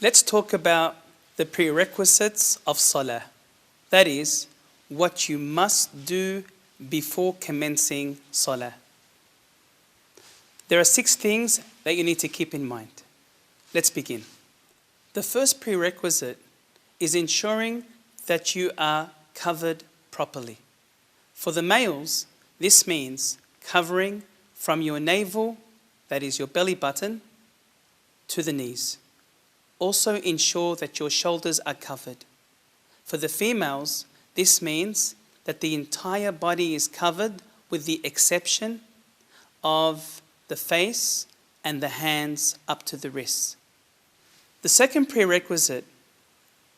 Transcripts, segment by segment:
Let's talk about the prerequisites of Salah. That is, what you must do before commencing Salah. There are 6 things that you need to keep in mind. Let's begin. The first prerequisite is ensuring that you are covered properly. For the males, this means covering from your navel, that is your belly button, to the knees. Also ensure that your shoulders are covered. For the females, this means that the entire body is covered with the exception of the face and the hands up to the wrists. The second prerequisite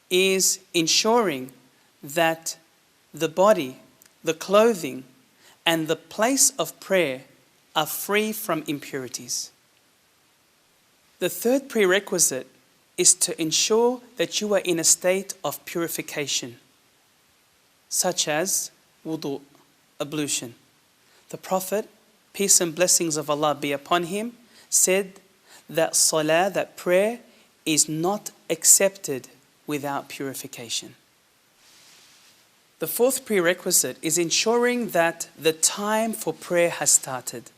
is ensuring that the body, the clothing, and the place of prayer are free from impurities. The third prerequisite is to ensure that you are in a state of purification, such as Wudu, ablution. The Prophet, peace and blessings of Allah be upon him, said that Salah, that prayer, is not accepted without purification. The fourth prerequisite is ensuring that the time for prayer has started.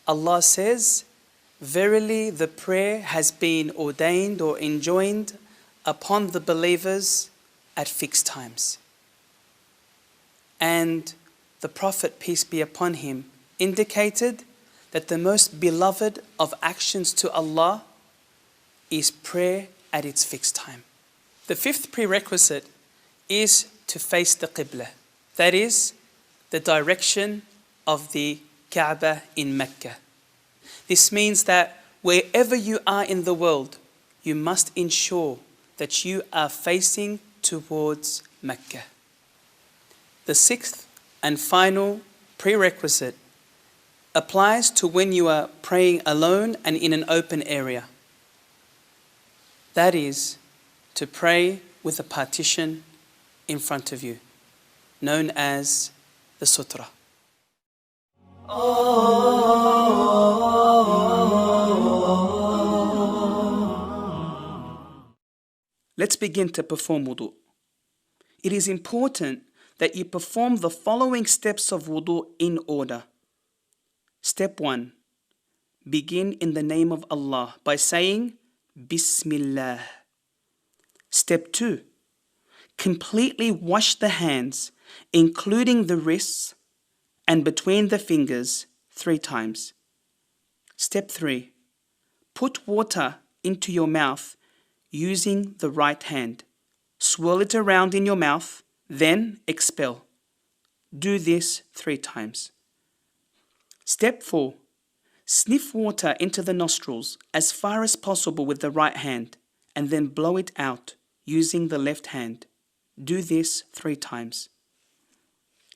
Allah says, "Verily the prayer has been ordained or enjoined upon the believers at fixed times." And the Prophet, peace be upon him, indicated that the most beloved of actions to Allah is prayer at its fixed time. The fifth prerequisite is to face the Qibla, that is, the direction of the Kaaba in Mecca. This means that wherever you are in the world, you must ensure that you are facing towards Mecca. The sixth and final prerequisite applies to when you are praying alone and in an open area. That is, to pray with a partition in front of you, known as the sutra. Let's begin to perform wudu. It is important that you perform the following steps of wudu in order. Step 1. Begin in the name of Allah by saying Bismillah. Step 2. Completely wash the hands, including the wrists and between the fingers 3 times. Step 3. Put water into your mouth using the right hand. Swirl it around in your mouth, then expel. Do this 3 times. Step 4. Sniff water into the nostrils as far as possible with the right hand and then blow it out using the left hand. Do this 3 times.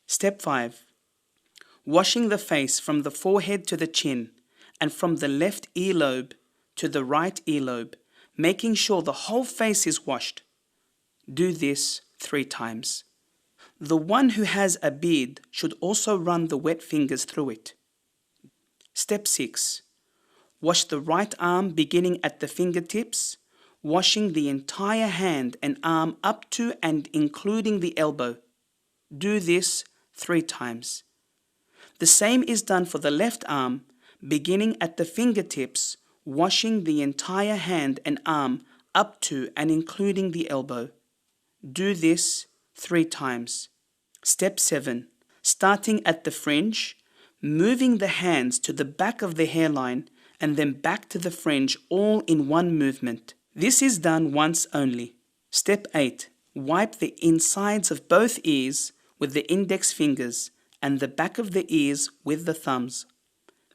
Step 5. Washing the face from the forehead to the chin and from the left earlobe to the right earlobe, making sure the whole face is washed. Do this 3 times. The one who has a beard should also run the wet fingers through it. Step 6. Wash the right arm beginning at the fingertips, washing the entire hand and arm up to and including the elbow. Do this 3 times. The same is done for the left arm, beginning at the fingertips, washing the entire hand and arm up to and including the elbow. Do this 3 times. Step 7. Starting at the fringe, moving the hands to the back of the hairline and then back to the fringe all in one movement. This is done once only. Step 8. Wipe the insides of both ears with the index fingers and the back of the ears with the thumbs.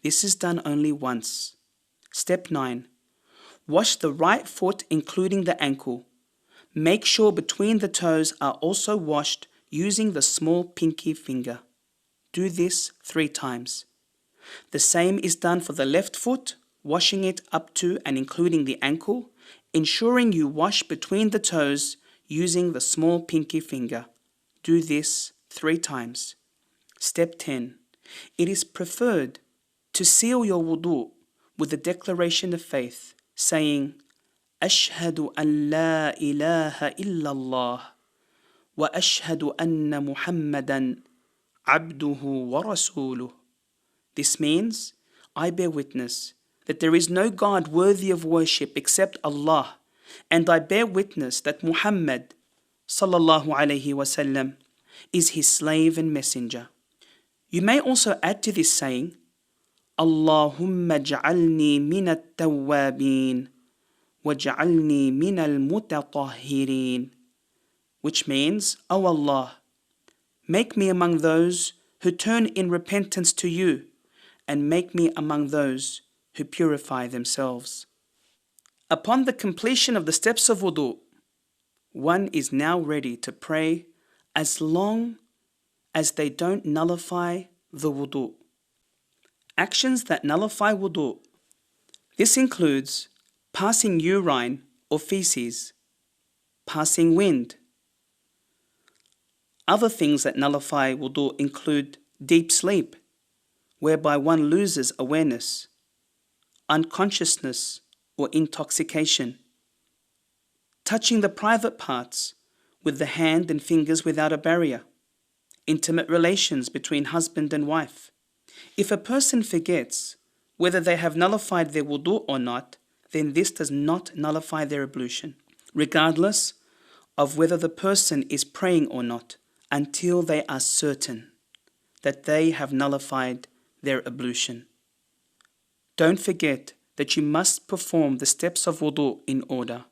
This is done only once. Step 9. Wash the right foot including the ankle. Make sure between the toes are also washed using the small pinky finger. Do this 3 times. The same is done for the left foot, washing it up to and including the ankle, ensuring you wash between the toes using the small pinky finger. Do this 3 times. Step 10. It is preferred to seal your wudu with the declaration of faith, saying, أشهد أن لا إله إلا الله وأشهد أن محمدا عبده ورسوله. This means, I bear witness that there is no God worthy of worship except Allah, and I bear witness that Muhammad sallallahu alayhi wasallam is his slave and messenger. You may also add to this saying, Allahumma ja'alni min at-tawwabin waj'alni min al-mutatahhirin, which means, O Allah, make me among those who turn in repentance to you, and make me among those who purify themselves. Upon the completion of the steps of wudu, one is now ready to pray as long as they don't nullify the wudu. Actions that nullify wudu. This includes passing urine or feces, passing wind. Other things that nullify wudu include deep sleep, whereby one loses awareness, unconsciousness or intoxication, touching the private parts with the hand and fingers without a barrier, intimate relations between husband and wife. If a person forgets whether they have nullified their wudu or not, then this does not nullify their ablution, regardless of whether the person is praying or not, until they are certain that they have nullified their ablution. Don't forget that you must perform the steps of wudu in order.